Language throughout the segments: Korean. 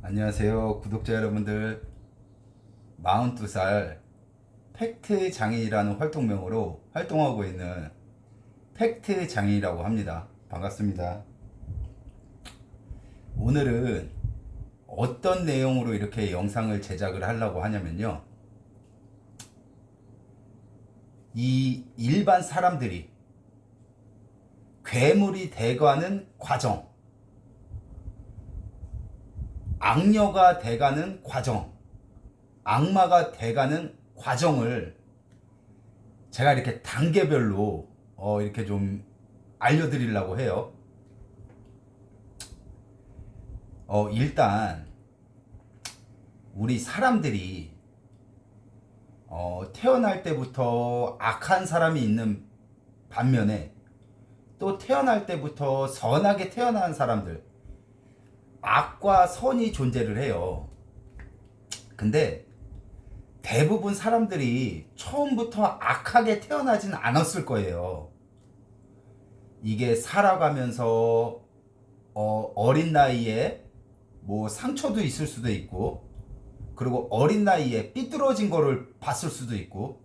안녕하세요 구독자 여러분들. 42살 팩트 장인이라는 활동명으로 활동하고 있는 팩트 장인이라고 합니다. 반갑습니다. 오늘은 어떤 내용으로 이렇게 영상을 제작을 하려고 하냐면요, 이 일반 사람들이 괴물이 돼가는 과정, 악녀가 돼가는 과정, 악마가 돼가는 과정을 제가 이렇게 단계별로 이렇게 좀 알려드리려고 해요. 일단 우리 사람들이 태어날 때부터 악한 사람이 있는 반면에 또 태어날 때부터 선하게 태어난 사람들, 악과 선이 존재를 해요. 근데 대부분 사람들이 처음부터 악하게 태어나진 않았을 거예요. 이게 살아가면서 어린 나이에 뭐 상처도 있을 수도 있고, 그리고 어린 나이에 삐뚤어진 거를 봤을 수도 있고,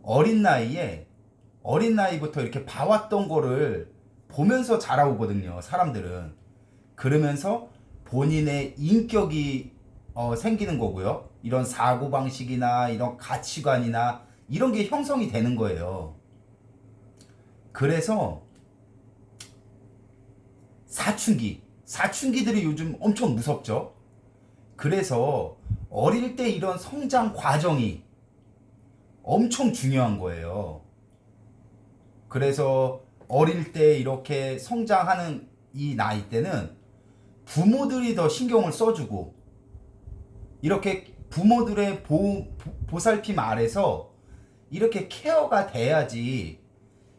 어린 나이부터 이렇게 봐왔던 거를 보면서 자라오거든요, 사람들은. 그러면서 본인의 인격이 생기는 거고요. 이런 사고방식이나 이런 가치관이나 이런 게 형성이 되는 거예요. 그래서 사춘기들이 요즘 엄청 무섭죠. 그래서 어릴 때 이런 성장 과정이 엄청 중요한 거예요. 그래서 어릴 때 이렇게 성장하는 이 나이 때는 부모들이 더 신경을 써주고, 이렇게 부모들의 보살핌 아래서 이렇게 케어가 돼야지,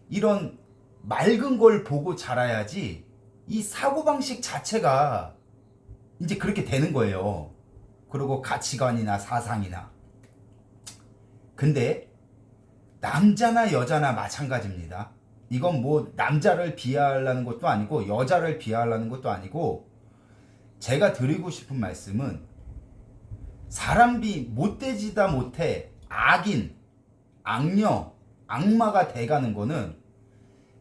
이런 맑은 걸 보고 자라야지 이 사고방식 자체가 이제 그렇게 되는 거예요. 그리고 가치관이나 사상이나. 근데 남자나 여자나 마찬가지입니다. 이건 뭐 남자를 비하하려는 것도 아니고 여자를 비하하려는 것도 아니고, 제가 드리고 싶은 말씀은 사람이 못되지다 못해 악인, 악녀, 악마가 돼가는 거는,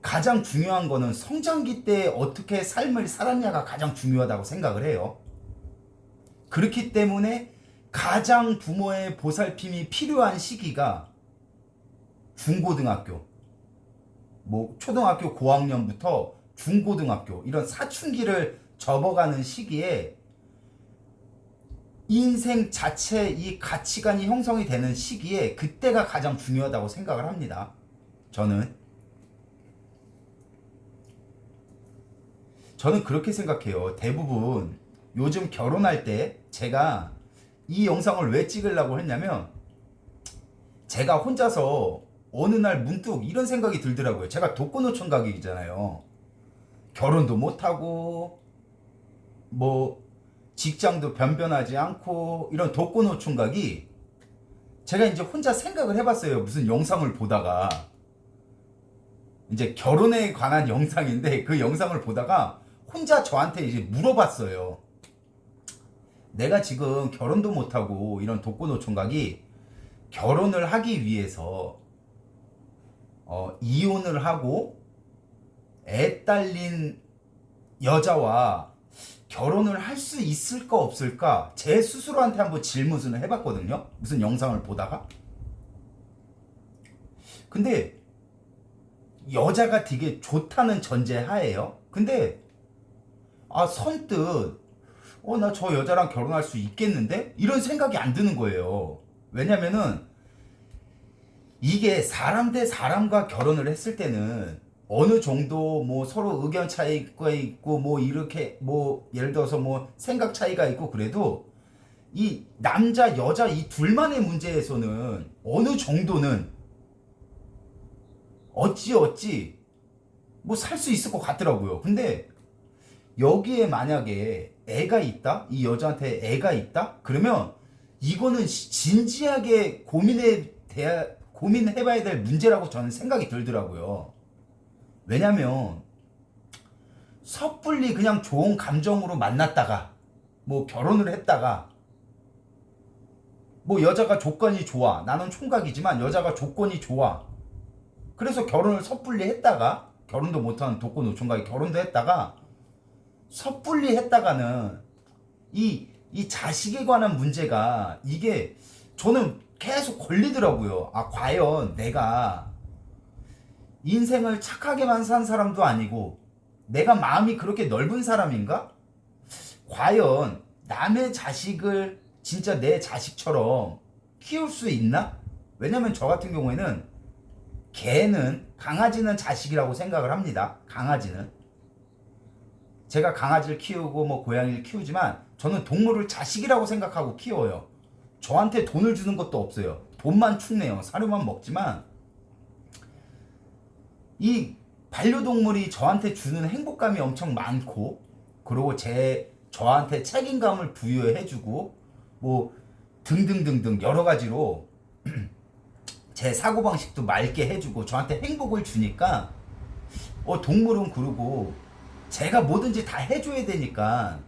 가장 중요한 거는 성장기 때 어떻게 삶을 살았냐가 가장 중요하다고 생각을 해요. 그렇기 때문에 가장 부모의 보살핌이 필요한 시기가 중고등학교, 뭐 초등학교 고학년부터 중고등학교, 이런 사춘기를 접어가는 시기에 인생 자체 이 가치관이 형성이 되는 시기에 그때가 가장 중요하다고 생각을 합니다. 저는 그렇게 생각해요. 대부분 요즘 결혼할 때 제가 이 영상을 왜 찍으려고 했냐면, 제가 혼자서 어느 날 문득 이런 생각이 들더라고요. 제가 독거노총각이잖아요. 결혼도 못하고 뭐 직장도 변변하지 않고 이런 독거노총각이, 제가 이제 혼자 생각을 해봤어요. 무슨 영상을 보다가, 이제 결혼에 관한 영상인데 그 영상을 보다가 혼자 저한테 이제 물어봤어요. 내가 지금 결혼도 못하고 이런 독거노총각이 결혼을 하기 위해서 이혼을 하고 애 딸린 여자와 결혼을 할 수 있을까 없을까, 제 스스로한테 한번 질문을 해봤거든요. 무슨 영상을 보다가. 근데 여자가 되게 좋다는 전제 하에요. 근데 선뜻 나 저 여자랑 결혼할 수 있겠는데? 이런 생각이 안 드는 거예요. 왜냐면은 이게 사람 대 사람과 결혼을 했을 때는 어느 정도 뭐 서로 의견 차이가 있고 뭐 이렇게 뭐 예를 들어서 뭐 생각 차이가 있고, 그래도 이 남자 여자 이 둘만의 문제에서는 어느 정도는 어찌 뭐 살 수 있을 것 같더라고요. 근데 여기에 만약에 애가 있다? 이 여자한테 애가 있다? 그러면 이거는 진지하게 고민해봐야 될 문제라고 저는 생각이 들더라고요. 왜냐면 섣불리 그냥 좋은 감정으로 만났다가 뭐 결혼을 했다가 뭐 여자가 조건이 좋아. 나는 총각이지만 여자가 조건이 좋아. 그래서 결혼을 섣불리 했다가 결혼도 못하는 독거 노총각이 결혼도 했다가 섣불리 했다가는 이 자식에 관한 문제가 이게 저는 계속 걸리더라고요. 아, 과연 내가 인생을 착하게만 산 사람도 아니고 내가 마음이 그렇게 넓은 사람인가? 과연 남의 자식을 진짜 내 자식처럼 키울 수 있나? 왜냐면 저 같은 경우에는 강아지는 자식이라고 생각을 합니다. 강아지는. 제가 강아지를 키우고 뭐 고양이를 키우지만 저는 동물을 자식이라고 생각하고 키워요. 저한테 돈을 주는 것도 없어요. 돈만 축내요. 사료만 먹지만 이 반려동물이 저한테 주는 행복감이 엄청 많고 그리고 저한테 책임감을 부여해주고 뭐 등등등등 여러 가지로 제 사고방식도 맑게 해주고 저한테 행복을 주니까 동물은 그러고 제가 뭐든지 다 해줘야 되니까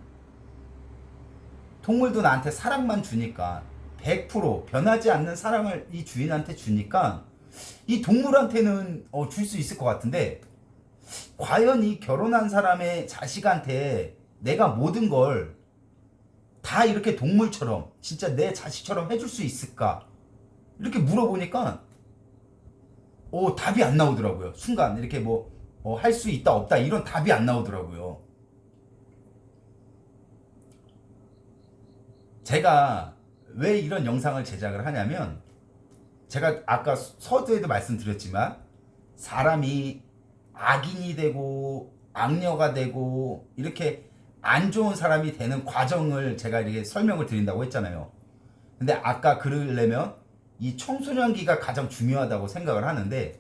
동물도 나한테 사랑만 주니까 100% 변하지 않는 사랑을 이 주인한테 주니까 이 동물한테는 줄 수 있을 것 같은데 과연 이 결혼한 사람의 자식한테 내가 모든 걸 다 이렇게 동물처럼 진짜 내 자식처럼 해줄 수 있을까? 이렇게 물어보니까 답이 안 나오더라고요. 순간 이렇게 뭐 할 수 있다 없다 이런 답이 안 나오더라고요. 제가 왜 이런 영상을 제작을 하냐면 제가 아까 서두에도 말씀드렸지만 사람이 악인이 되고 악녀가 되고 이렇게 안 좋은 사람이 되는 과정을 제가 이렇게 설명을 드린다고 했잖아요. 근데 아까 그러려면 이 청소년기가 가장 중요하다고 생각을 하는데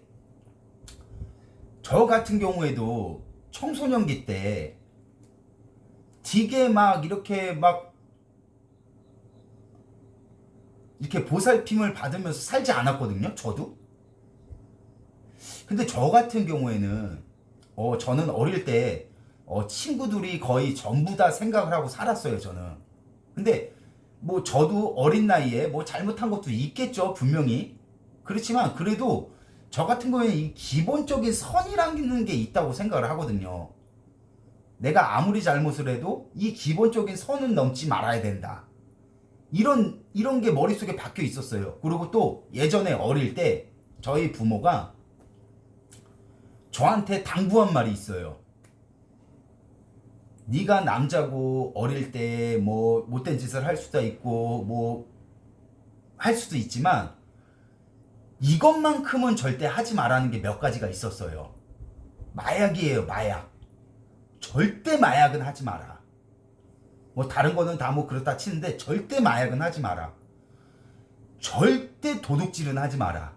저 같은 경우에도 청소년기 때 되게 막 이렇게 보살핌을 받으면서 살지 않았거든요. 저도. 근데 저 같은 경우에는 저는 어릴 때 친구들이 거의 전부 다 생각을 하고 살았어요. 저는. 근데 뭐 저도 어린 나이에 뭐 잘못한 것도 있겠죠. 분명히. 그렇지만 그래도 저 같은 경우에는 이 기본적인 선이라는 게 있다고 생각을 하거든요. 내가 아무리 잘못을 해도 이 기본적인 선은 넘지 말아야 된다. 이런 게 머릿속에 박혀 있었어요. 그리고 또 예전에 어릴 때 저희 부모가 저한테 당부한 말이 있어요. 네가 남자고 어릴 때 뭐 못된 짓을 할 수도 있고 뭐 할 수도 있지만 이것만큼은 절대 하지 말라는 게 몇 가지가 있었어요. 마약이에요, 마약. 절대 마약은 하지 마라. 뭐 다른 거는 다 뭐 그렇다 치는데 절대 마약은 하지 마라. 절대 도둑질은 하지 마라.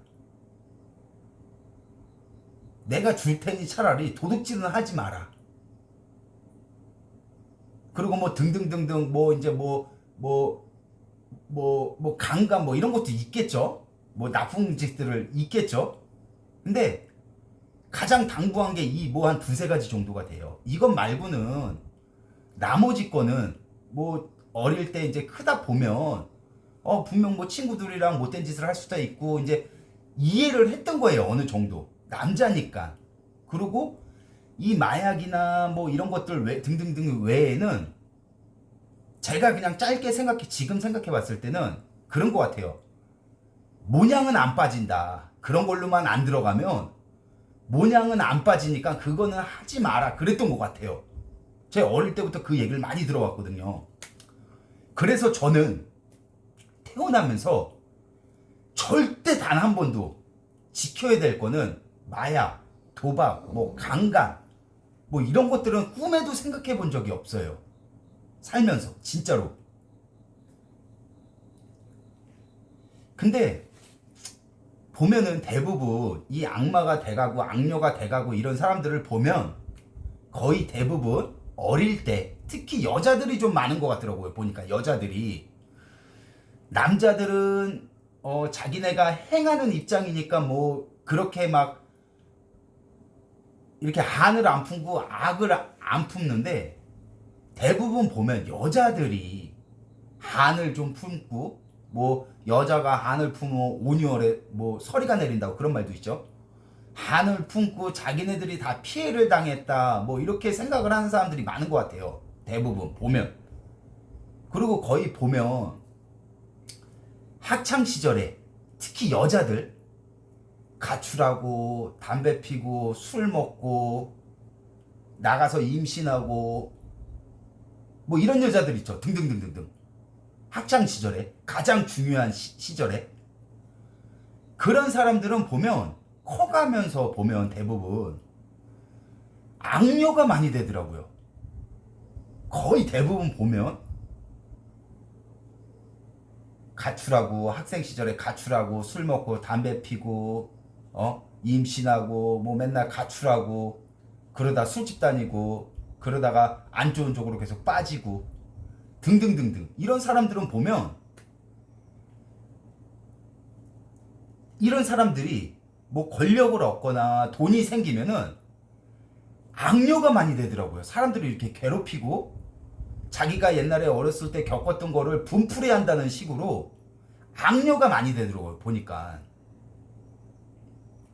내가 줄 테니 차라리 도둑질은 하지 마라. 그리고 뭐 등등등등 뭐 이제 강간 뭐 이런 것도 있겠죠. 뭐 나쁜 짓들을 있겠죠. 근데 가장 당부한 게 이 뭐 한 두세 가지 정도가 돼요. 이것 말고는 나머지 거는 뭐 어릴 때 이제 크다 보면 분명 뭐 친구들이랑 못된 짓을 할 수도 있고 이제 이해를 했던 거예요. 어느 정도 남자니까. 그리고 이 마약이나 뭐 이런 것들 등등등 외에는 제가 그냥 짧게 지금 생각해 봤을 때는 그런 것 같아요. 모냥은 안 빠진다. 그런 걸로만 안 들어가면 모냥은 안 빠지니까 그거는 하지 마라. 그랬던 것 같아요. 제가 어릴 때부터 그 얘기를 많이 들어왔거든요. 그래서 저는 태어나면서 절대 단 한 번도 지켜야 될 거는 마약, 도박, 뭐 강간 뭐 이런 것들은 꿈에도 생각해 본 적이 없어요. 살면서 진짜로. 근데 보면은 대부분 이 악마가 돼가고 악녀가 돼가고 이런 사람들을 보면 거의 대부분 어릴 때 특히 여자들이 좀 많은 것 같더라고요. 보니까 여자들이. 남자들은 자기네가 행하는 입장이니까 뭐 그렇게 막 이렇게 한을 안 품고 악을 안 품는데 대부분 보면 여자들이 한을 좀 품고, 뭐 여자가 한을 품으면 온유월에 뭐 서리가 내린다고 그런 말도 있죠. 한을 품고 자기네들이 다 피해를 당했다 뭐 이렇게 생각을 하는 사람들이 많은 것 같아요. 대부분 보면. 그리고 거의 보면 학창 시절에 특히 여자들 가출하고 담배 피고 술 먹고 나가서 임신하고 뭐 이런 여자들 있죠. 등등등등등. 학창 시절에 가장 중요한 시절에 그런 사람들은 보면 커가면서 보면 대부분 악녀가 많이 되더라고요. 거의 대부분 보면 가출하고 학생 시절에 가출하고 술 먹고 담배 피고 임신하고 뭐 맨날 가출하고 그러다 술집 다니고 그러다가 안 좋은 쪽으로 계속 빠지고 등등등등 이런 사람들은 보면 이런 사람들이 뭐 권력을 얻거나 돈이 생기면은 악녀가 많이 되더라고요. 사람들이 이렇게 괴롭히고 자기가 옛날에 어렸을 때 겪었던 거를 분풀이 한다는 식으로 악녀가 많이 되더라고요. 보니까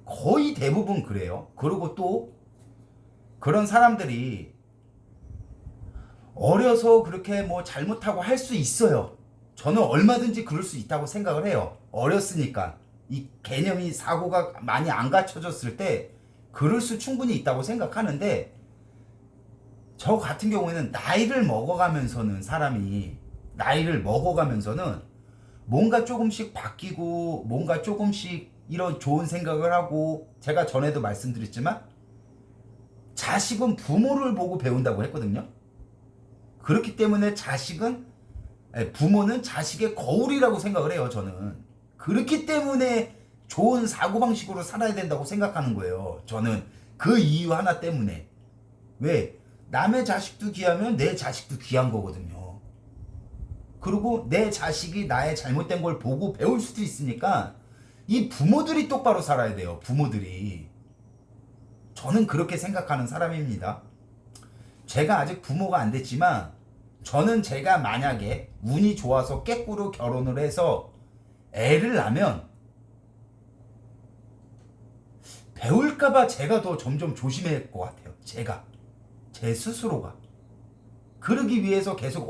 거의 대부분 그래요. 그리고 또 그런 사람들이 어려서 그렇게 뭐 잘못하고 할 수 있어요. 저는 얼마든지 그럴 수 있다고 생각을 해요. 어렸으니까 이 개념이 사고가 많이 안 갖춰졌을 때 그럴 수 충분히 있다고 생각하는데 저 같은 경우에는 나이를 먹어가면서는 사람이 나이를 먹어가면서는 뭔가 조금씩 바뀌고 뭔가 조금씩 이런 좋은 생각을 하고 제가 전에도 말씀드렸지만 자식은 부모를 보고 배운다고 했거든요. 그렇기 때문에 부모는 자식의 거울이라고 생각을 해요. 저는 그렇기 때문에 좋은 사고방식으로 살아야 된다고 생각하는 거예요. 저는 그 이유 하나 때문에. 왜? 남의 자식도 귀하면 내 자식도 귀한 거거든요. 그리고 내 자식이 나의 잘못된 걸 보고 배울 수도 있으니까 이 부모들이 똑바로 살아야 돼요. 부모들이. 저는 그렇게 생각하는 사람입니다. 제가 아직 부모가 안 됐지만 저는 제가 만약에 운이 좋아서 깨꾸로 결혼을 해서 애를 낳으면 배울까봐 제가 더 점점 조심할 것 같아요. 제 스스로가. 그러기 위해서 계속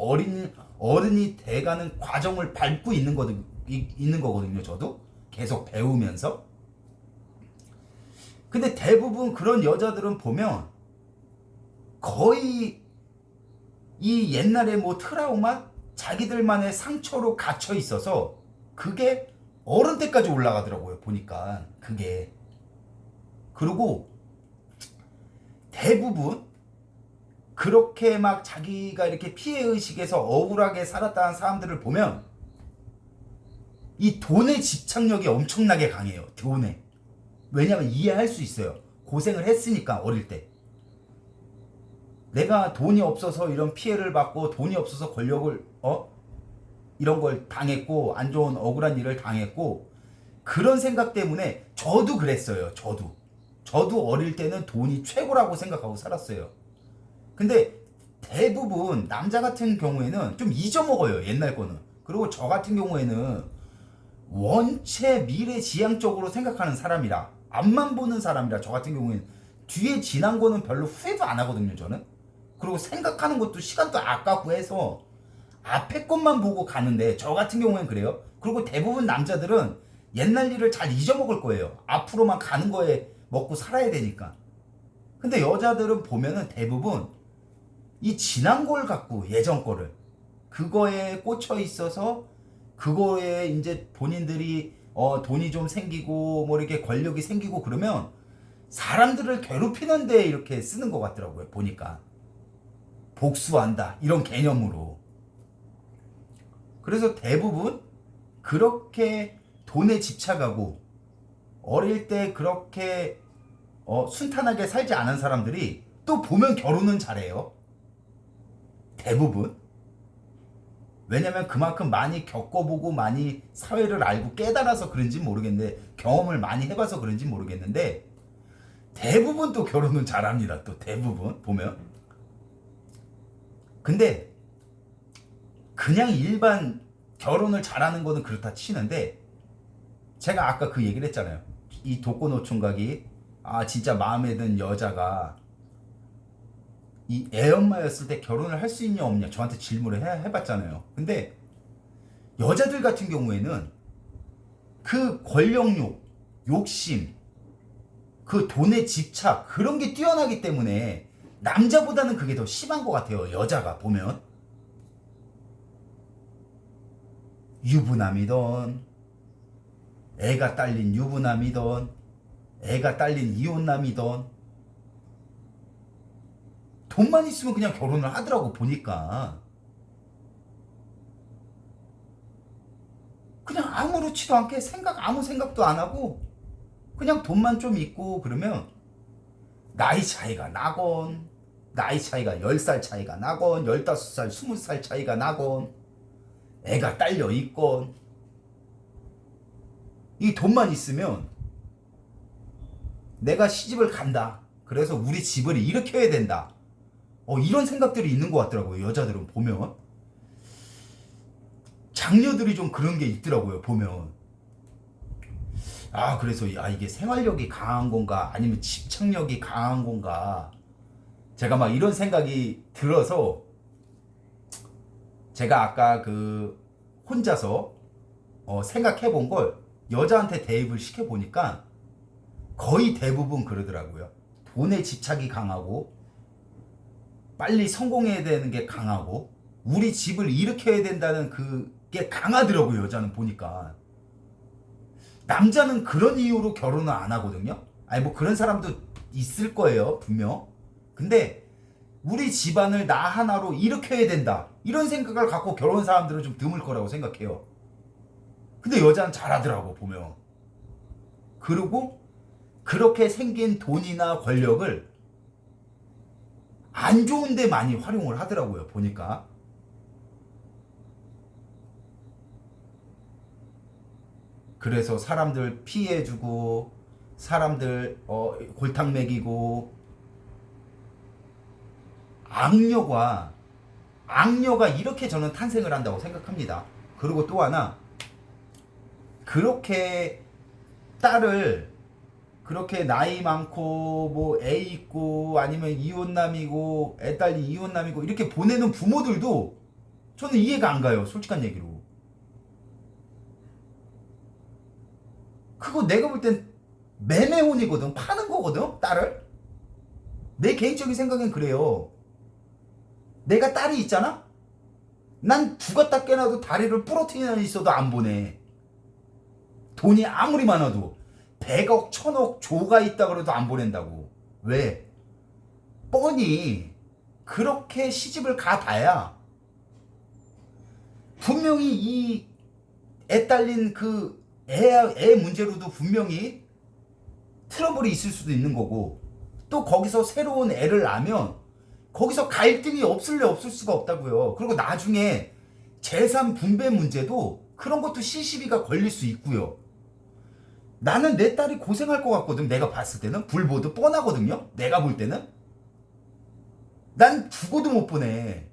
어른이 돼가는 과정을 밟고 있는 거거든요. 저도 계속 배우면서. 근데 대부분 그런 여자들은 보면 거의 이 옛날에 뭐 트라우마? 자기들만의 상처로 갇혀 있어서 그게 어른 때까지 올라가더라고요. 보니까 그게. 그리고 대부분 그렇게 막 자기가 이렇게 피해의식에서 억울하게 살았다는 사람들을 보면 이 돈의 집착력이 엄청나게 강해요. 돈에. 왜냐면 이해할 수 있어요. 고생을 했으니까 어릴 때. 내가 돈이 없어서 이런 피해를 받고 돈이 없어서 권력을 이런 걸 당했고 안 좋은 억울한 일을 당했고 그런 생각 때문에 저도 그랬어요. 저도 어릴 때는 돈이 최고라고 생각하고 살았어요. 근데 대부분 남자 같은 경우에는 좀 잊어먹어요. 옛날 거는. 그리고 저 같은 경우에는 원체 미래지향적으로 생각하는 사람이라 앞만 보는 사람이라 저 같은 경우에는 뒤에 지난 거는 별로 후회도 안 하거든요. 저는. 그리고 생각하는 것도 시간도 아깝고 해서 앞에 것만 보고 가는데 저 같은 경우에는 그래요. 그리고 대부분 남자들은 옛날 일을 잘 잊어먹을 거예요. 앞으로만 가는 거에 먹고 살아야 되니까. 근데 여자들은 보면은 대부분 이 지난 걸 갖고 예전 거를 그거에 꽂혀 있어서 그거에 이제 본인들이 돈이 좀 생기고 뭐 이렇게 권력이 생기고 그러면 사람들을 괴롭히는데 이렇게 쓰는 것 같더라고요. 보니까 복수한다 이런 개념으로. 그래서 대부분 그렇게 돈에 집착하고 어릴 때 그렇게 순탄하게 살지 않은 사람들이 또 보면 결혼은 잘해요. 대부분. 왜냐면 그만큼 많이 겪어보고 많이 사회를 알고 깨달아서 그런지 모르겠는데 경험을 많이 해봐서 그런지 모르겠는데 대부분 또 결혼은 잘합니다. 또 대부분 보면 근데 그냥 일반 결혼을 잘하는 거는 그렇다 치는데, 제가 아까 그 얘기를 했잖아요. 이 독거노총각이 진짜 마음에 든 여자가 이 애엄마였을 때 결혼을 할 수 있냐 없냐 저한테 질문을 해봤잖아요. 근데 여자들 같은 경우에는 그 권력욕, 욕심, 그 돈에 집착, 그런 게 뛰어나기 때문에 남자보다는 그게 더 심한 것 같아요. 여자가 보면 유부남이던, 애가 딸린 유부남이던, 애가 딸린 이혼남이던, 돈만 있으면 그냥 결혼을 하더라고. 보니까 그냥 아무렇지도 않게 아무 생각도 안 하고 그냥 돈만 좀 있고, 그러면 나이 차이가 나건, 나이 차이가 10살 차이가 나건 15살 20살 차이가 나건, 애가 딸려 있건, 이 돈만 있으면 내가 시집을 간다, 그래서 우리 집을 일으켜야 된다, 이런 생각들이 있는 것 같더라고요. 여자들은 보면 장녀들이 좀 그런 게 있더라고요. 보면 그래서 이게 생활력이 강한 건가 아니면 집착력이 강한 건가, 제가 막 이런 생각이 들어서 제가 아까 그 혼자서 생각해 본 걸 여자한테 대입을 시켜 보니까 거의 대부분 그러더라고요. 돈에 집착이 강하고, 빨리 성공해야 되는 게 강하고, 우리 집을 일으켜야 된다는 그게 강하더라고요. 여자는 보니까. 남자는 그런 이유로 결혼을 안 하거든요. 아니 뭐 그런 사람도 있을 거예요, 분명. 근데 우리 집안을 나 하나로 일으켜야 된다, 이런 생각을 갖고 결혼한 사람들은 좀 드물 거라고 생각해요. 근데 여자는 잘하더라고 보면. 그리고 그렇게 생긴 돈이나 권력을 안 좋은 데 많이 활용을 하더라고요, 보니까. 그래서 사람들 피해주고, 사람들 골탕 먹이고, 악녀가 이렇게 저는 탄생을 한다고 생각합니다. 그리고 또 하나, 그렇게 딸을, 그렇게 나이 많고 뭐 애 있고 아니면 이혼남이고 애딸이 이혼남이고 이렇게 보내는 부모들도 저는 이해가 안 가요, 솔직한 얘기로. 그거 내가 볼 땐 매매혼이거든. 파는 거거든, 딸을. 내 개인적인 생각엔 그래요. 내가 딸이 있잖아? 난 죽었다 깨나도 다리를 부러뜨리는 애 있어도 안 보내. 돈이 아무리 많아도 100억, 1000억, 조가 있다 그래도 안 보낸다고. 왜? 뻔히 그렇게 시집을 가봐야 분명히 이 애 딸린 그 애 문제로도 분명히 트러블이 있을 수도 있는 거고, 또 거기서 새로운 애를 낳으면 거기서 갈등이 없을 수가 없다고요. 그리고 나중에 재산 분배 문제도 그런 것도 시시비가 걸릴 수 있고요. 나는 내 딸이 고생할 것 같거든. 내가 봤을 때는 불보듯 뻔하거든요. 내가 볼 때는 난 죽어도 못 보내.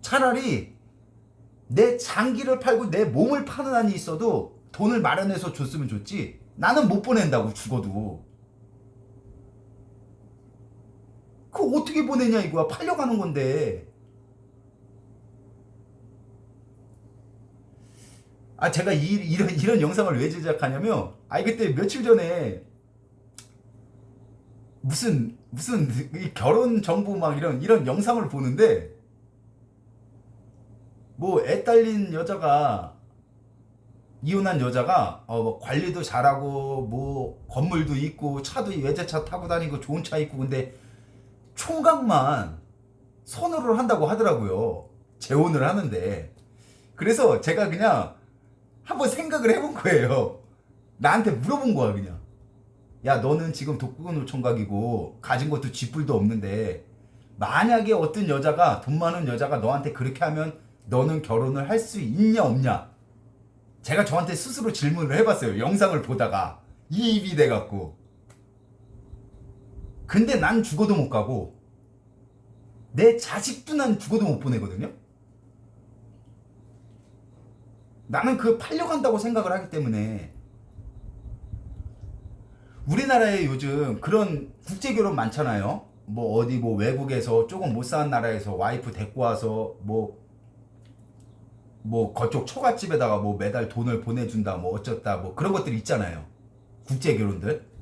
차라리 내 장기를 팔고 내 몸을 파는 한이 있어도 돈을 마련해서 줬으면 좋지, 나는 못 보낸다고. 죽어도. 그거 어떻게 보내냐 이거야. 팔려가는 건데. 제가 이런 영상을 왜 제작하냐면, 그때 며칠 전에 무슨 결혼 정보 막 이런 영상을 보는데, 뭐 애 딸린 여자가, 이혼한 여자가 뭐 관리도 잘하고 뭐 건물도 있고 차도 외제차 타고 다니고 좋은 차 있고, 근데 총각만 선호를 한다고 하더라고요. 재혼을 하는데. 그래서 제가 그냥 한번 생각을 해본 거예요. 나한테 물어본 거야 그냥. 야, 너는 지금 독거노총각이고 가진 것도 쥐뿔도 없는데, 만약에 어떤 여자가, 돈 많은 여자가 너한테 그렇게 하면 너는 결혼을 할 수 있냐 없냐. 제가 저한테 스스로 질문을 해봤어요. 영상을 보다가 이입이 돼갖고. 근데 난 죽어도 못 가고 내 자식도 난 죽어도 못 보내거든요. 나는 그 팔려간다고 생각을 하기 때문에. 우리나라에 요즘 그런 국제결혼 많잖아요. 뭐 어디 뭐 외국에서 조금 못 사는 나라에서 와이프 데리고 와서 뭐 그쪽 처갓집에다가 뭐 매달 돈을 보내준다 뭐 어쩌다 뭐 그런 것들 있잖아요. 국제결혼들.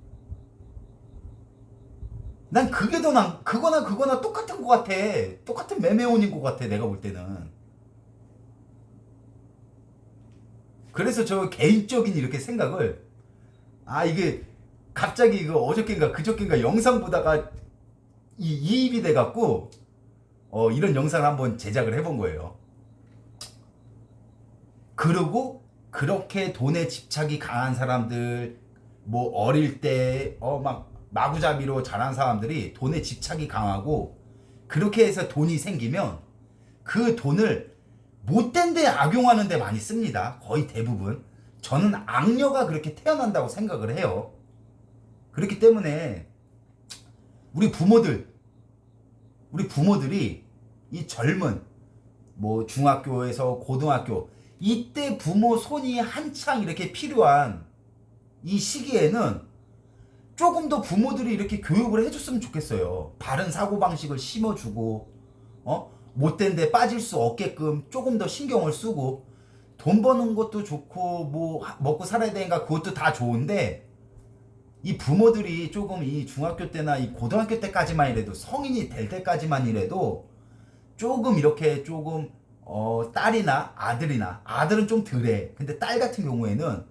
난 그게 더 난 그거나 똑같은 것 같아. 똑같은 매매혼인 것 같아 내가 볼 때는. 그래서 저 개인적인 이렇게 생각을, 이게 갑자기 이거 어저께인가 그저께인가 영상 보다가 이입이 돼갖고 이런 영상을 한번 제작을 해본 거예요. 그리고 그렇게 돈에 집착이 강한 사람들, 뭐 어릴 때 막 마구잡이로 자란 사람들이 돈에 집착이 강하고 그렇게 해서 돈이 생기면 그 돈을 못된 데 악용하는 데 많이 씁니다. 거의 대부분. 저는 악녀가 그렇게 태어난다고 생각을 해요. 그렇기 때문에 우리 부모들이 이 젊은 뭐 중학교에서 고등학교 이때 부모 손이 한창 이렇게 필요한 이 시기에는 조금 더 부모들이 이렇게 교육을 해줬으면 좋겠어요. 바른 사고방식을 심어주고 못된 데 빠질 수 없게끔 조금 더 신경을 쓰고. 돈 버는 것도 좋고 뭐 먹고 살아야 되니까 그것도 다 좋은데, 이 부모들이 조금 이 중학교 때나 이 고등학교 때까지만 이래도, 성인이 될 때까지만 이래도 조금 이렇게 조금 딸이나 아들은 좀 덜해. 근데 딸 같은 경우에는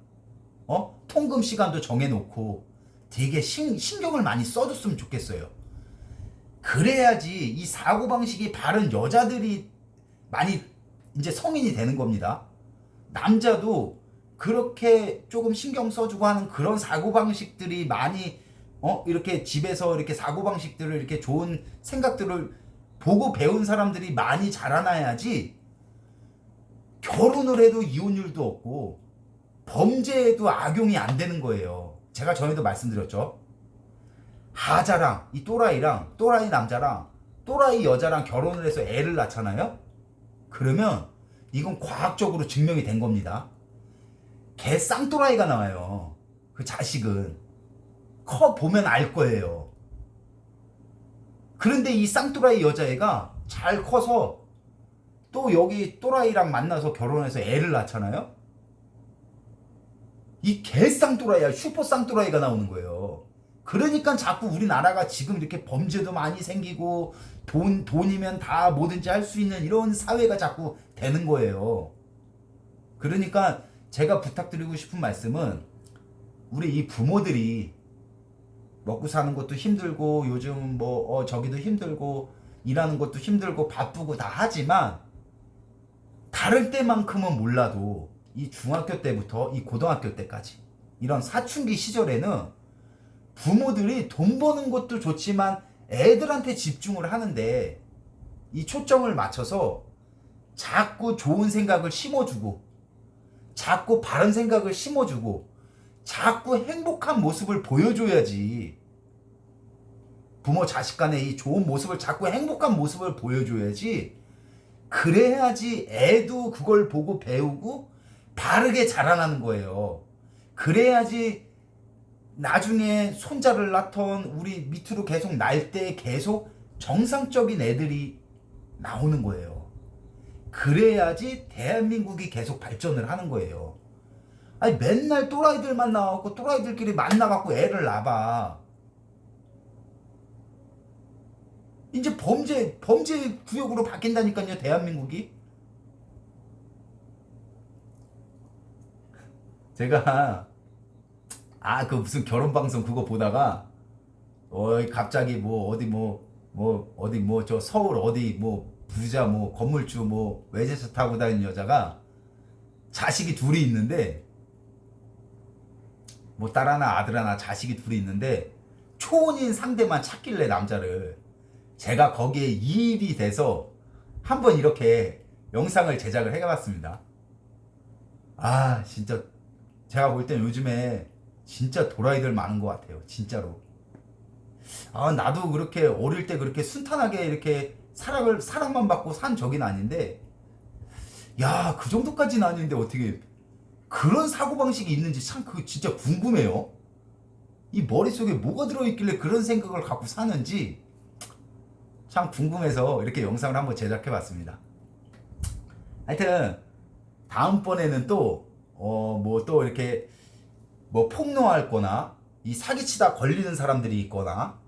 통금 시간도 정해놓고 되게 신경을 많이 써줬으면 좋겠어요. 그래야지 이 사고방식이 바른 여자들이 많이 이제 성인이 되는 겁니다. 남자도 그렇게 조금 신경 써주고 하는 그런 사고방식들이 많이 이렇게 집에서 이렇게 사고방식들을 이렇게 좋은 생각들을 보고 배운 사람들이 많이 자라나야지 결혼을 해도 이혼율도 없고 범죄에도 악용이 안 되는 거예요. 제가 전에도 말씀드렸죠. 하자랑 이 또라이 남자랑 또라이 여자랑 결혼을 해서 애를 낳잖아요. 그러면 이건 과학적으로 증명이 된 겁니다. 개 쌍또라이가 나와요. 그 자식은 커 보면 알 거예요. 그런데 이 쌍또라이 여자애가 잘 커서 또 여기 또라이랑 만나서 결혼해서 애를 낳잖아요. 이 개 쌍또라이야, 슈퍼 쌍또라이가 나오는 거예요. 그러니까 자꾸 우리나라가 지금 이렇게 범죄도 많이 생기고 돈이면 다 뭐든지 할 수 있는 이런 사회가 자꾸 되는 거예요. 그러니까 제가 부탁드리고 싶은 말씀은, 우리 이 부모들이 먹고 사는 것도 힘들고 요즘 뭐 저기도 힘들고 일하는 것도 힘들고 바쁘고 다 하지만, 다를 때만큼은 몰라도 이 중학교 때부터 이 고등학교 때까지 이런 사춘기 시절에는 부모들이 돈 버는 것도 좋지만 애들한테 집중을 하는데 이 초점을 맞춰서 자꾸 좋은 생각을 심어주고, 자꾸 바른 생각을 심어주고, 자꾸 행복한 모습을 보여줘야지. 부모 자식 간의 이 좋은 모습을, 자꾸 행복한 모습을 보여줘야지. 그래야지 애도 그걸 보고 배우고 바르게 자라나는 거예요. 그래야지 나중에 손자를 낳던 우리 밑으로 계속 날 때 계속 정상적인 애들이 나오는 거예요. 그래야지 대한민국이 계속 발전을 하는 거예요. 아니 맨날 또라이들만 나와갖고 또라이들끼리 만나갖고 애를 낳아. 이제 범죄 구역으로 바뀐다니까요, 대한민국이. 제가 그 무슨 결혼 방송 그거 보다가 갑자기 뭐 어디 어디 저 서울 어디 부자 건물주 외제차 타고 다니는 여자가 자식이 둘이 있는데, 딸 하나 아들 하나 자식이 둘이 있는데 초혼인 상대만 찾길래 남자를, 제가 거기에 이입이 돼서 한번 이렇게 영상을 제작을 해봤습니다. 진짜 제가 볼 땐 요즘에 진짜 도라이들 많은 것 같아요. 진짜로. 아, 나도 그렇게 어릴 때 그렇게 순탄하게 이렇게 사랑만 받고 산 적은 아닌데, 야, 그 정도까지는 아닌데 어떻게 그런 사고방식이 있는지 참 그거 진짜 궁금해요. 이 머릿속에 뭐가 들어있길래 그런 생각을 갖고 사는지 참 궁금해서 이렇게 영상을 한번 제작해 봤습니다. 하여튼 다음번에는 또 뭐 또 이렇게 뭐 폭로할 거나 이 사기치다 걸리는 사람들이 있거나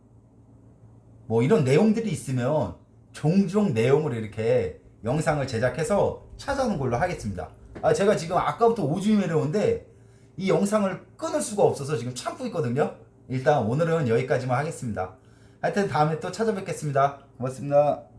뭐 이런 내용들이 있으면 종종 내용을 이렇게 영상을 제작해서 찾아오는 걸로 하겠습니다. 아, 제가 지금 아까부터 오줌이 내려오는데 이 영상을 끊을 수가 없어서 지금 참고 있거든요. 일단 오늘은 여기까지만 하겠습니다. 하여튼 다음에 또 찾아뵙겠습니다. 고맙습니다.